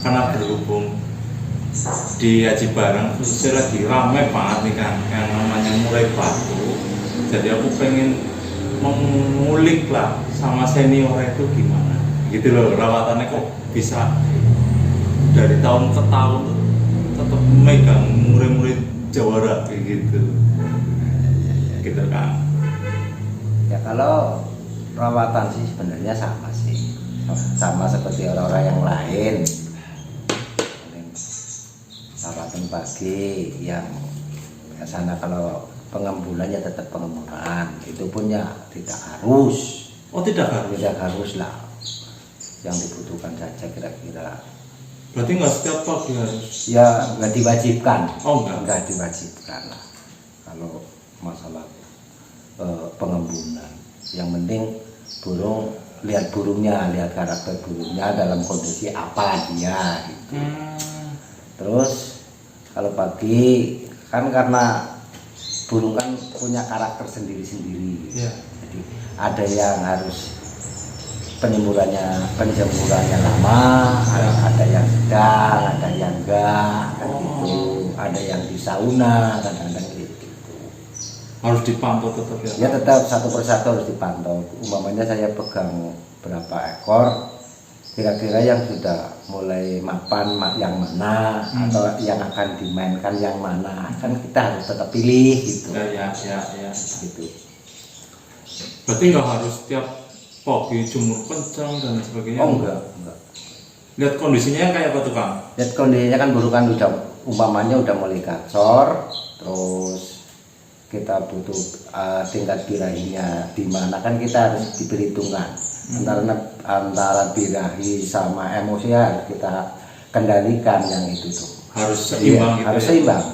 karena berhubung di Aji Barang khususnya lagi ramai banget nih kan yang namanya murai batu. Jadi aku pengen mengulik lah sama senior itu gimana gitu loh, rawatannya kok bisa dari tahun ke tahun tetap megang murid-murid jawara kayak gitu gitu kan. Ya kalau perawatan sih sebenarnya sama sih, sama seperti orang-orang yang lain. Perawatan pagi yang biasanya kalau pengembulannya tetap pengembulan, itu pun ya tidak harus. Oh tidak harus lah, yang dibutuhkan saja kira-kira. Berarti nggak setiap pagi harus? Ya nggak diwajibkan. Oh nggak diwajibkan lah kalau masalah pengembulan. Yang penting burung, lihat burungnya, lihat karakter burungnya dalam kondisi apa dia gitu. Terus kalau pagi kan karena burung kan punya karakter sendiri-sendiri. Yeah. Jadi ada yang harus penjemurannya lama, ada yang sedang, ada yang enggak, kan gitu. Ada yang di sauna, kadang-kadang gitu. Harus dipantau tetap ya? Ya tetap satu persatu harus dipantau. Umpamanya saya pegang berapa ekor, kira-kira yang sudah mulai mapan yang mana, atau yang akan dimainkan yang mana, kan kita harus tetap pilih gitu. Ya. Gitu. Berarti nggak harus tiap pagi jemur kencang dan sebagainya? Oh enggak. Lihat kondisinya kayak apa tuh Kang? Lihat kondisinya kan burung kan udah umpamanya udah mulai gacor, terus kita butuh tingkat birahinya di mana, kan kita harus diperhitungkan antara birahi sama emosi harus kita kendalikan, yang itu tuh harus seimbang. Iya, harus seimbang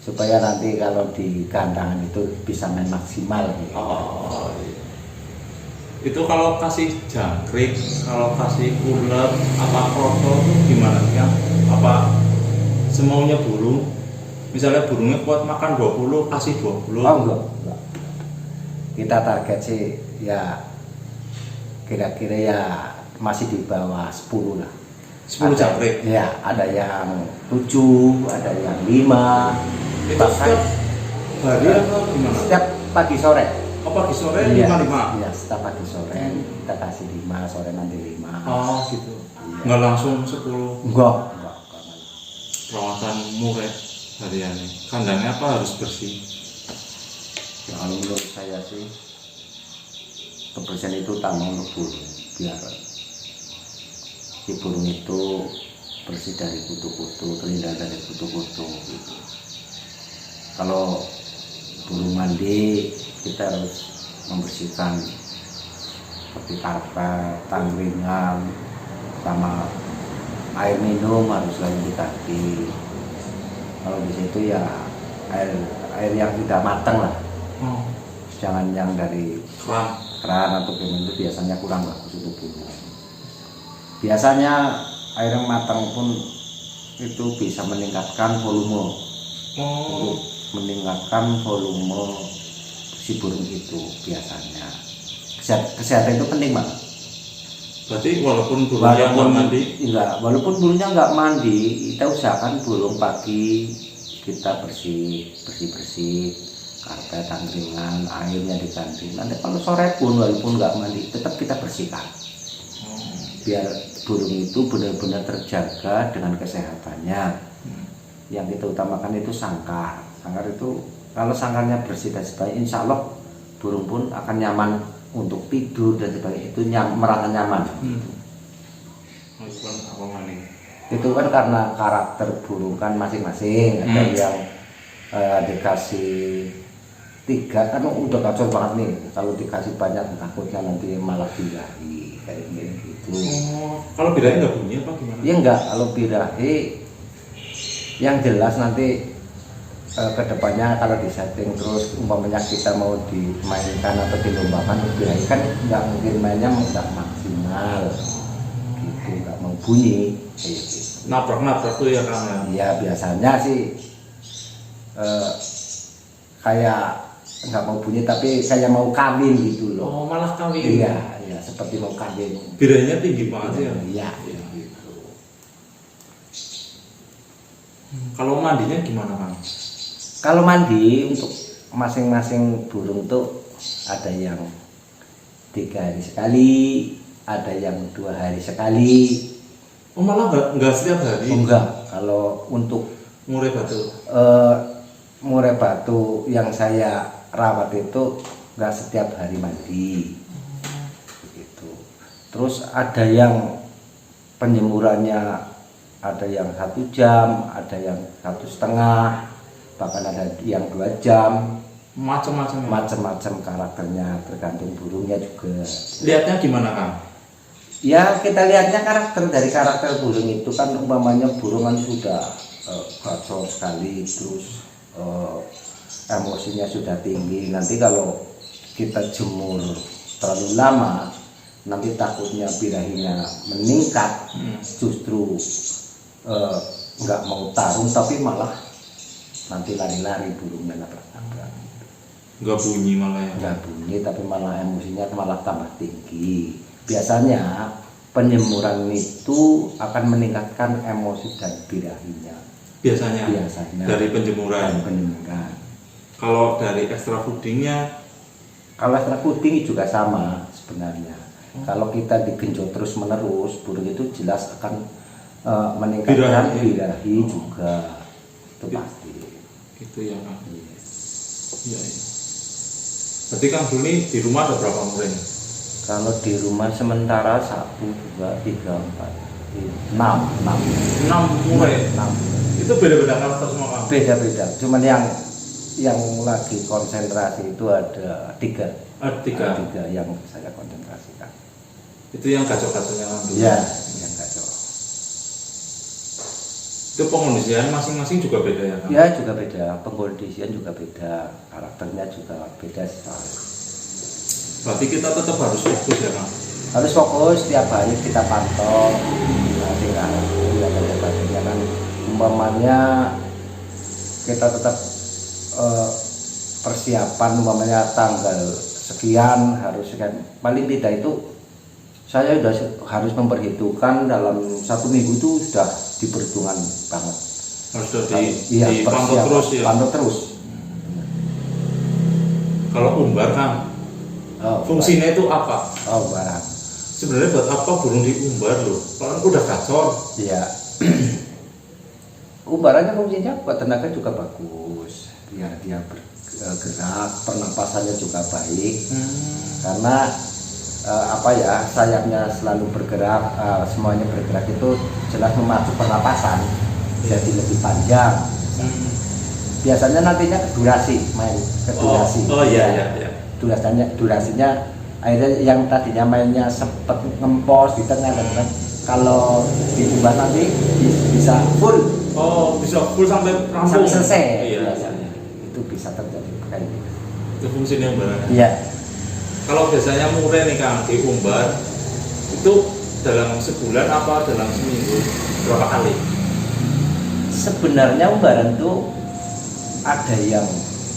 supaya nanti kalau di gandangan itu bisa main maksimal gitu. Oh, iya. Itu kalau kasih jangkrik, kalau kasih ulet, apa kroto itu gimana ya? Apa semaunya burung? Misalnya burungnya kuat makan 20, kasih 20? Oh enggak. Kita target sih ya kira-kira ya masih di bawah 10 lah. 10 jangkrik? Ya, ada yang 7, ada yang 5. Itu setiap hari atau gimana? Setiap pagi sore. Oh pagi sore 5? Iya, setiap pagi sore kita kasih 5, sore nanti 5. Oh gitu. Iya. Nggak langsung 10? Enggak. Perawatan murai harian ini. Kandangnya apa harus bersih? Ya, kalau menurut saya sih kebersihan itu utama untuk burung, biar si burung itu bersih dari kutu-kutu, terhindar dari kutu-kutu gitu. Kalau burung mandi kita harus membersihkan seperti karpet, tangkringan, sama air minum harus selalu diganti. Kalau di situ ya air yang tidak matang lah. Jangan yang dari keran atau gimana, itu biasanya kurang bagus untuk burung. Biasanya air yang matang pun itu bisa meningkatkan volume. Untuk meningkatkan volume si burung itu biasanya. Kesehatan itu penting banget. Berarti walaupun burungnya nggak mandi? Enggak, walaupun burungnya nggak mandi, kita usahakan burung pagi kita bersih, karpet, tangkringan, airnya diganti. Nanti kalau sore pun walaupun nggak mandi, tetap kita bersihkan. Biar burung itu benar-benar terjaga dengan kesehatannya. Yang kita utamakan itu sangkar. Sangkar itu kalau sangkarnya bersih dan sebagainya, insya Allah burung pun akan nyaman untuk tidur dan sebagainya, itu merasa nyaman. Itu kan karena karakter burung kan masing-masing. Ada yang dikasih 3 kan udah kacau banget nih, kalau dikasih banyak takutnya nanti malah birahi kayak gitu. Kalau birahi nggak bunyi apa gimana? Ya enggak, kalau birahi yang jelas nanti kedepannya kalau disetting terus umpamanya kita mau dimainkan atau dilombakan, birahi kan nggak mungkin mainnya nggak maksimal gitu, nggak mau bunyi kayak gitu. Nabrak tuh ya Kang ya? Iya biasanya sih kayak nggak mau bunyi tapi kayak mau kawin gitu loh. Oh malah kawin? Iya seperti mau kawin. Birahinya tinggi banget ya? Iya gitu. Kalau mandinya gimana Kang? Kalau mandi untuk masing-masing burung tuh ada yang 3 hari sekali, ada yang 2 hari sekali. Oh malah nggak setiap hari? Enggak, kalau untuk Murai batu. murai batu yang saya rawat itu enggak setiap hari mandi. Begitu. Terus ada yang penjemurannya ada yang 1 jam, ada yang 1,5, bahkan ada yang 2 jam. Macam-macam ya? Macam-macam karakternya, tergantung burungnya juga. Lihatnya gimana Kang? Ya kita lihatnya dari karakter burung itu kan, umpamanya burung kan sudah gacor sekali, terus emosinya sudah tinggi. Nanti kalau kita jemur terlalu lama, nanti takutnya birahinya meningkat, justru nggak mau tarung tapi malah nanti lari-lari burungnya nabrak-nabrak. Nggak bunyi malah ya? Nggak bunyi tapi malah emosinya malah tambah tinggi. Biasanya penjemuran itu akan meningkatkan emosi dan birahinya. Biasanya dari penjemuran. Kalau dari extra foodingnya? Kalau extra fooding juga sama sebenarnya. Kalau kita digenjot terus menerus, burung itu jelas akan meningkatkan birahi juga. Itu pasti. Itu ya Kang. Iya. Berarti Kang Duli di rumah ada berapa murai? Kalau di rumah sementara 1, 2, 3, 4, 5, 6 murai. 6. Itu beda-beda karakter semua Kang? Beda-beda. Cuman yang lagi konsentrasi itu ada 3. Ada 3 yang saya konsentrasikan. Itu yang gacor-gacornya Kang Duli? Iya, yang gacor. Itu pengondisian masing-masing juga beda ya Kang? Ya juga beda, pengkondisian juga beda, karakternya juga beda sekali. Berarti kita tetap harus fokus ya Kang? Harus fokus, tiap hari kita pantau. Tinggal lihat badannya kan, umpamanya kita tetap persiapan, umpamanya tanggal sekian harus kan, paling tidak itu saya sudah harus memperhitungkan dalam 1 minggu itu sudah diperhitungan banget. Harus dipantau terus ya? Pantau terus. Kalau umbar Kang, fungsinya itu apa? Umbaran. Sebenarnya buat apa burung diumbar loh? Kalau udah gacor. Iya. Umbarannya fungsinya buat tenaga juga bagus, biar dia bergerak, pernapasannya juga baik. Karena sayapnya selalu bergerak, semuanya bergerak itu jelas memacu pernapasan, jadi lebih panjang. Biasanya nantinya ke durasi, ke durasi. Iya. Durasinya akhirnya yang tadinya mainnya sempat ngempos di tengah kan, kalau diubah nanti bisa full. Bisa full sampai rampung. Sampai selesai. Iya. Biasanya itu bisa terjadi kayak gitu. Itu fungsinya umbarannya. Iya. Kalau biasanya murai nih Kang diumbar itu dalam sebulan apa dalam seminggu berapa kali? Sebenarnya umbaran itu ada yang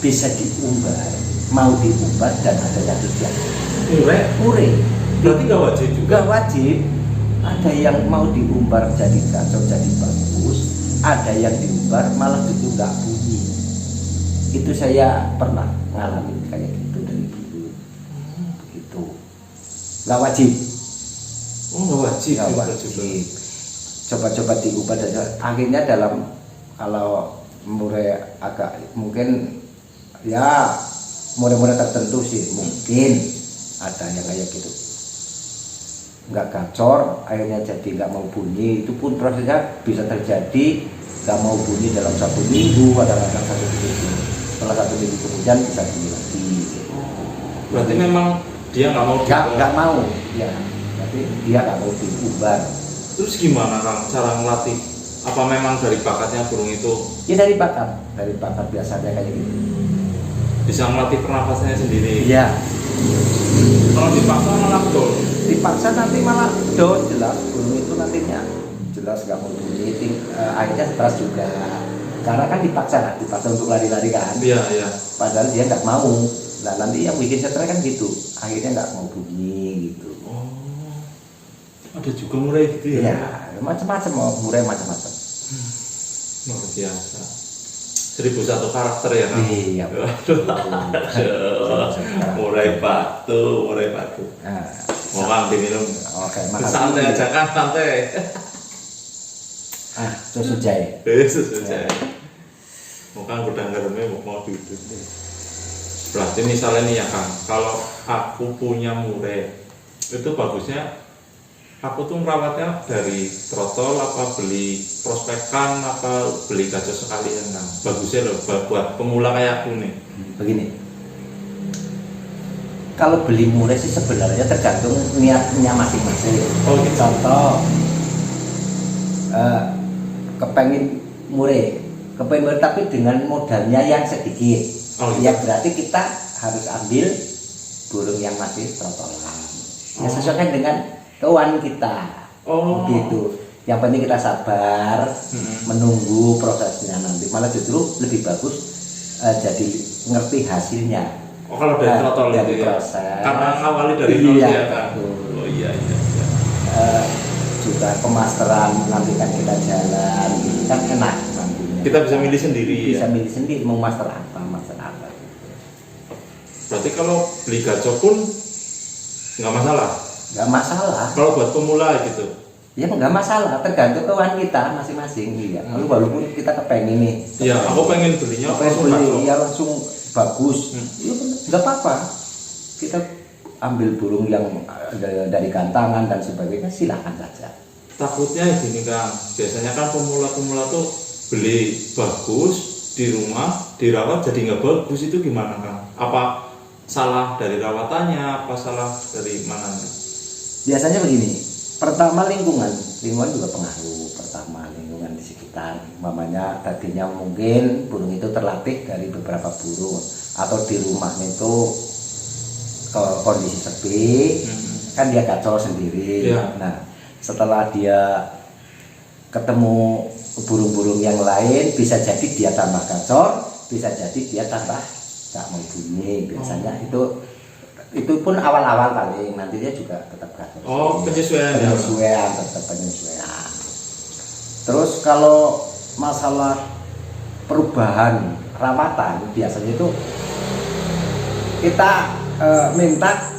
bisa diumbar, mau diumbar, dan ada yang tidak. Murai. Berarti nggak wajib juga? Nggak wajib. Ada yang mau diumbar jadi kacau, jadi bagus. Ada yang diumbar malah itu nggak bunyi. Itu saya pernah ngalamin kayak gitu dari dulu. Begitu. Nggak wajib. Nggak wajib. Nggak wajib. Coba-coba diubah dan akhirnya kalau murai agak mungkin ya murai-murai tertentu sih mungkin ada yang kayak gitu, nggak gacor akhirnya jadi nggak mau bunyi. Itu pun prosesnya bisa terjadi nggak mau bunyi dalam 1 minggu, kadang-kadang 1 minggu, setelah 1 minggu kemudian bisa bunyi lagi. Berarti memang dia nggak mau nggak mau ya, tapi dia nggak mau diumbar. Terus gimana Kang cara ngelatih? Apa memang dari bakatnya burung itu? Ya dari bakat biasanya kayak gitu. Bisa melatih pernapasannya sendiri? Iya. Kalau dipaksa malah down? Dipaksa nanti malah down, jelas burung itu nantinya jelas nggak mau bunyi, akhirnya stres juga. Karena kan dipaksa untuk lari-lari kan. Iya. Padahal dia nggak mau. Nah nanti yang bikin stres kan gitu, akhirnya nggak mau bunyi gitu. Ada juga murai gitu ya? Iya, macam-macam murai macam-macam. Luar biasa. 1001 karakter ya kan? Iya. Murai batu. Nah, Mau Kang diminum. oke, makasih. Santai aja kan, santai. Susu jahe. Yesus aja. Mau Kang udah ngeremnya mau duduk. Berarti misalnya nih ya Kang, kalau aku punya murai, itu bagusnya aku tuh merawatnya dari trotol apa beli prospekan apa beli gajah sekalian Kang. Bagusnya loh buat pemula kayak aku nih. Begini, kalau beli murai sih sebenarnya tergantung niatnya masing-masing. Oh, gitu. Contoh, kepengen murai tapi dengan modalnya yang sedikit. Oh, gitu. Ya berarti kita harus ambil burung yang masih trotolan. Ya sesuaikan dengan keuangan kita. Oh. Gitu. Yang penting kita sabar, menunggu prosesnya nanti. Malah justru lebih bagus jadi ngerti hasilnya. Oh, kalau dari trotol dari itu ya? proses. Karena awalnya dari nol Iya, ya Kang? betul. Oh iya. Juga pemasteran nanti kan kita jalan, ini kan enak nantinya. Kita bisa milih sendiri Bisa ya? milih sendiri mau master apa. Berarti kalau beli gacor pun nggak masalah? Nggak masalah. Kalau buat pemula gitu? Ya nggak masalah, tergantung keuangan kita masing-masing. Iya. Walaupun kita kepengen nih. Iya, aku pengen belinya Pengen langsung beli, gacor. ya langsung bagus. Ya nggak apa-apa. Kita ambil burung yang dari gantangan dan sebagainya, silakan saja. Takutnya gini Kang, biasanya kan pemula-pemula tuh beli bagus di rumah, dirawat jadi nggak bagus, itu gimana Kang? Apa salah dari rawatannya, apa salah dari mananya? Biasanya begini, pertama lingkungan juga pengaruh. Pertama lingkungan di sekitar, mamanya tadinya mungkin burung itu terlatih dari beberapa burung, atau di rumah itu ke kondisi sepi, kan dia kacau sendiri. Iya. Nah, setelah dia ketemu burung-burung yang lain, bisa jadi dia tambah kacau, bisa jadi dia tambah gak mau bunyi. Biasanya itu pun awal-awal kali, nanti dia juga tetap kacau. Oh, penyesuaian ya? Tetap penyesuaian. Terus kalau masalah perubahan rawatan, biasanya itu kita minta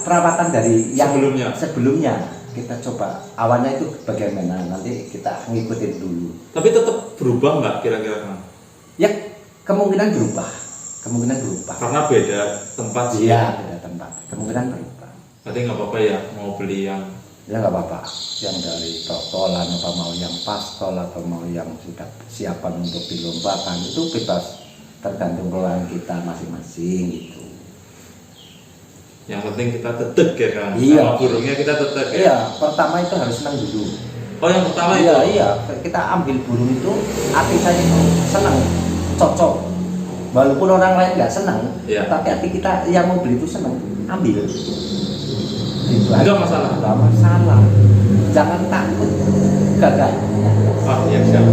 perawatan dari yang sebelumnya. Kita coba awalnya itu bagaimana, nanti kita ngikutin dulu. Tapi tetap berubah nggak kira-kira Kang? Ya kemungkinan berubah. Karena beda tempat sih. Iya, beda tempat. Kemungkinan berubah. Berarti nggak apa-apa ya mau beli yang? Ya nggak apa-apa. Yang dari totolan, apa mau yang pastol atau mau yang sudah siapan untuk dilombakan, itu bebas, tergantung keuangan kita masing-masing gitu. Yang penting kita tetek ya Kang? Iya. Sama burungnya kita tetek ya? Iya, pertama itu harus senang dulu. Oh, yang pertama Iya, itu? iya. Kita ambil burung itu, hati saya itu senang, cocok. Walaupun orang lain nggak senang, Iya. tapi hati kita yang mau beli itu senang, ambil. Itu aja. Nggak masalah? Nggak masalah. Jangan takut gagal. Oh iya, siap.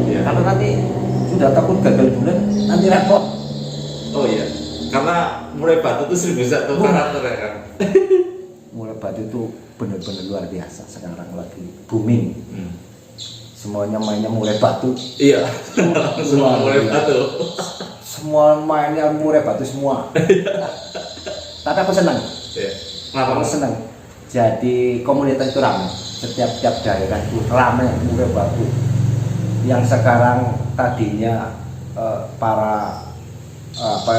Iya. Kalau nanti sudah takut gagal bulan, nanti repot. Oh iya, karena murai batu itu 1001 karakter ya Kang? Murai batu itu benar-benar luar biasa, sekarang lagi booming. Semuanya mainnya murai batu. Iya, semua murai batu. Semua mainnya murai batu semua. Tapi aku senang. Iya. Aku senang. Jadi komunitas itu ramai. Setiap daerah itu ramai murai batu. Yang sekarang tadinya para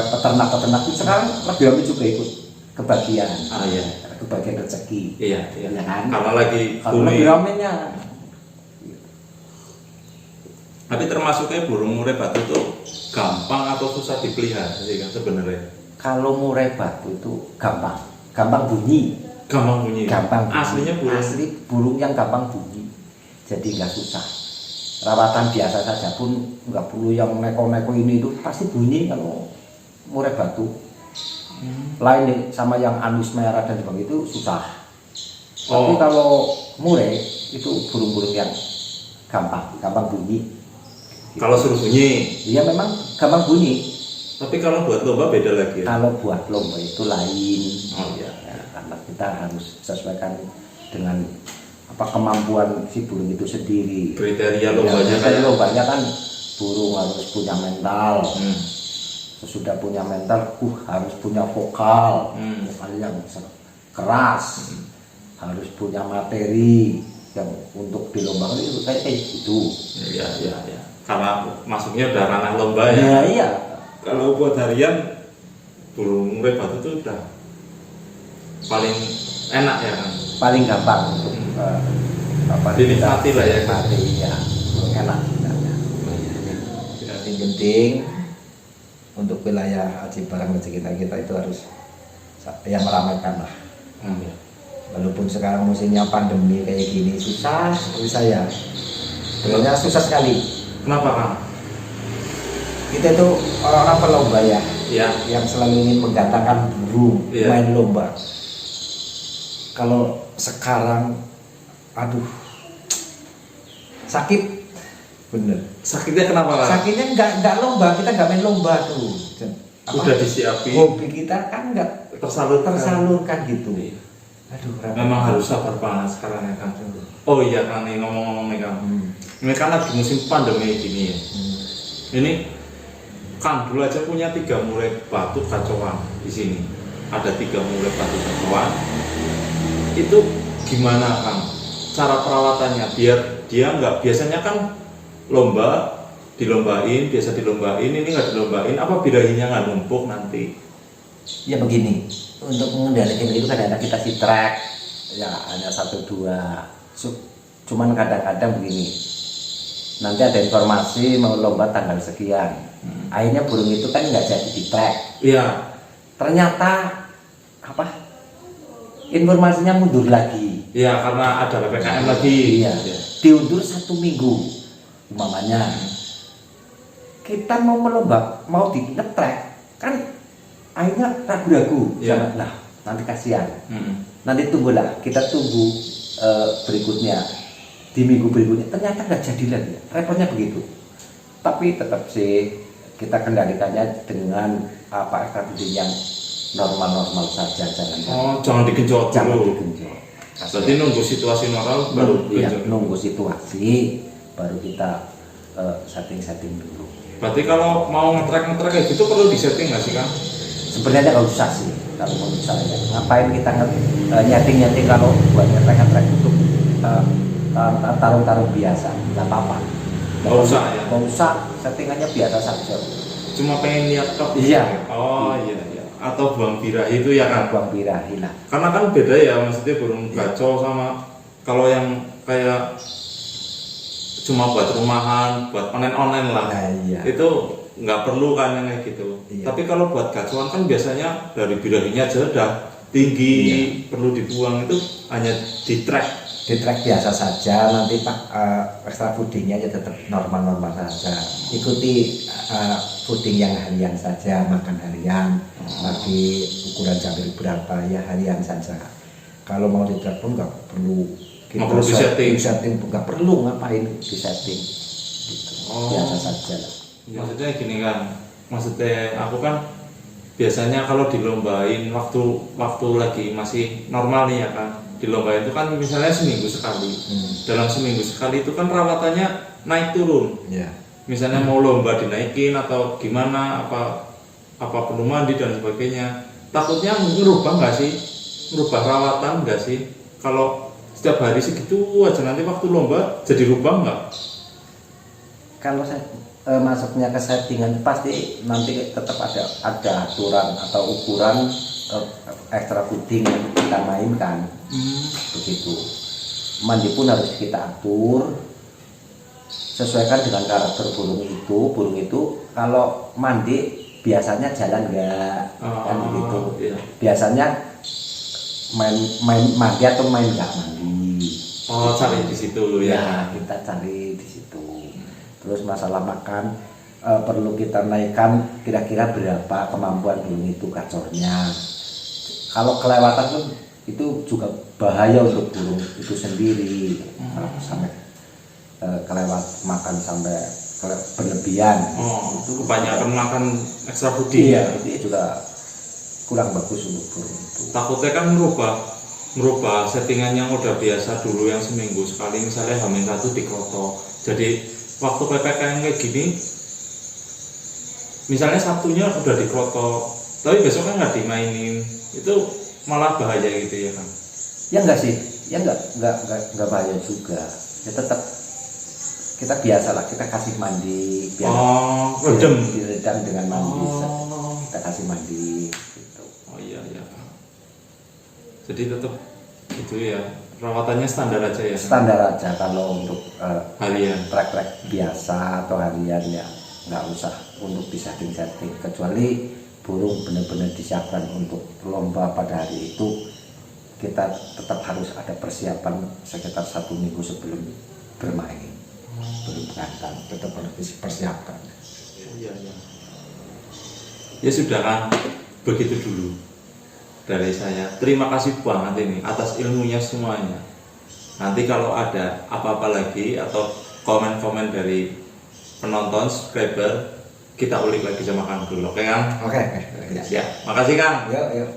peternak itu sekarang lebih ramai juga ikut kebagian. Ah iya. Kebagian rezeki. Iya. Ya kan? Karena lagi Karena lebih ramainya. Tapi termasuknya burung murai batu itu gampang atau susah dipelihara sih kan sebenarnya? Kalau murai batu itu gampang bunyi. Gampang bunyi. Aslinya burung. Asli burung yang gampang bunyi. Jadi nggak susah. Rawatan biasa saja pun nggak perlu yang neko-neko ini itu pasti bunyi kalau murai batu. Lain nih sama yang anus merah dan sebagainya itu susah. Tapi kalau murai itu burung-burung yang gampang bunyi. Kalau suruh bunyi. Iya memang gampang bunyi. Tapi kalau buat lomba beda lagi ya? Kalau buat lomba itu lain. Oh iya. Ya, karena kita harus sesuaikan dengan apa kemampuan si burung itu sendiri. Kriteria lombanya kriteria lombanya kan burung harus punya mental. Hmm. Sesudah punya mental, harus punya vokal, vokal yang keras, harus punya materi yang untuk dilombakan itu kayak gitu. Iya. Karena masuknya udah ranah lomba ya. Iya. Kalau buat harian burung murai batu itu udah paling enak ya kan. Paling gampang untuk dinikmati lah ya. Iya, enak sebenarnya. Yang penting untuk wilayah Aji Barang sekitar kita itu harus yang meramaikan lah. Walaupun sekarang musimnya pandemi kayak gini susah bagi saya. Sebenarnya susah sekali. Kenapa Kang? Kita itu orang-orang pelomba ya, yang selalu ingin mendatangkan burung main lomba. Kalau sekarang, aduh, sakit. Bener. Sakitnya kenapa Kang? Sakitnya nggak lomba, kita nggak main lomba tuh. Udah disiapin. Hobi kita kan nggak tersalurkan gitu. Aduh, memang harus sabar banget sekarang ya Kang. Oh iya Kang, nih ngomong-ngomong nih Kang. Ini kan lagi musim pandemi gini ya. Ini Kang dulu aja punya 3 murai batu kacauan di sini. Ada 3 murai batu kacauan. Itu gimana Kang? Cara perawatannya biar dia nggak, biasanya kan biasa dilombain, ini nggak dilombain, apa birahinya nggak numpuk nanti? Ya begini, untuk mengendalikan itu kadang-kadang kita si track, ya hanya 1-2, cuman kadang-kadang begini, nanti ada informasi mau lomba tanggal sekian, akhirnya burung itu kan nggak jadi di track. Iya. Ternyata informasinya mundur lagi. Iya, karena ada PPKM lagi. Iya. Diundur 1 minggu, umpamanya. Kita mau melomba, mau di nge-track, kan akhirnya ragu-ragu. Iya. Nah, nanti kasihan. Nanti tunggulah, kita tunggu berikutnya. Di minggu berikutnya ternyata nggak jadi lagi. Repotnya begitu. Tapi tetap sih kita kendalikannya dengan ekstra yang normal-normal saja, jangan digenjot dulu. Berarti nunggu situasi normal baru nunggu situasi baru kita setting dulu. Berarti kalau mau nge-track kayak gitu perlu di-setting nggak sih Kang? Sebenarnya nggak usah sih kalau menurut saya. Ngapain kita nyeting kalau buat nge-track untuk tarung-tarung biasa, nggak apa-apa. Nggak usah ya? Nggak usah, settingannya biasa saja. Cuma pengen lihat top? Iya. Oh iya. Atau buang birahi itu ya kan? Buang birahi lah. Karena kan beda ya, maksudnya burung gacor sama kalau yang kayak cuma buat rumahan, buat panen online lah. Nah, iya. Itu nggak perlu kan yang kayak gitu. Iya. Tapi kalau buat gacuan kan biasanya dari birahinya aja udah tinggi, perlu dibuang, itu hanya di track. Di track biasa saja, nanti extra foodingnya ya tetap normal-normal saja. Ikuti fooding yang harian saja, makan harian, lagi ukuran jamur berapa ya harian saja. Kalau mau di track pun nggak perlu Nggak perlu disetting, nggak perlu ngapain disetting, gitu. Biasa saja. Maksudnya gini kan, maksudnya aku kan biasanya kalau dilombain waktu lagi masih normal nih ya kan, dilombain itu kan misalnya seminggu sekali. Dalam seminggu sekali itu kan rawatannya naik turun. Misalnya mau lomba dinaikin atau gimana, apa perlu mandi dan sebagainya. Takutnya merubah nggak sih, merubah rawatan nggak sih? Kalau setiap hari segitu aja nanti waktu lomba jadi rubah nggak? Kalau saya masuknya ke settingan pasti nanti tetap ada aturan atau ukuran ekstra fooding yang kita mainkan. Begitu. Mandi pun harus kita atur sesuaikan dengan karakter burung itu kalau mandi biasanya jalan nggak, kan begitu. Iya. Biasanya main mandi atau main nggak mandi. Cari di situ ya. Kita cari di situ. Terus masalah makan perlu kita naikkan kira-kira berapa kemampuan burung itu gacornya. Kalau kelewatan pun itu juga bahaya untuk burung itu sendiri. Sampai kelewat makan sampai berlebihan. Itu kebanyakan makan ekstra fooding. Iya, itu juga kurang bagus untuk burung itu. Takutnya kan merubah merubah settingan yang udah biasa dulu yang seminggu sekali, misalnya H-1 dikroto. Jadi waktu PPKM kayak gini, misalnya Sabtunya udah dikroto, tapi besoknya nggak dimainin, itu malah bahaya gitu ya kan? Ya enggak sih, ya enggak bahaya juga. Ya tetap kita biasalah, kita kasih mandi biar redem. diredam dengan mandi. Oh. Kita kasih mandi gitu. Oh iya. Jadi tetap itu ya, perawatannya standar aja ya? Standar aja. Kalau untuk Harian? trek-trek biasa atau harian ya nggak usah untuk disetting-setting, kecuali burung benar-benar disiapkan untuk lomba pada hari itu. Kita tetap harus ada persiapan sekitar 1 minggu sebelum bermain, sebelum berangkat, tetap harus dipersiapkan. Iya. Ya sudah kan, begitu dulu dari saya. Terima kasih banget ini atas ilmunya semuanya. Nanti kalau ada apa-apa lagi atau komen-komen dari penonton, subscriber, kita ulik lagi sama Kang dulu, oke Kang? Oke. Siap. Makasih Kang. Yuk.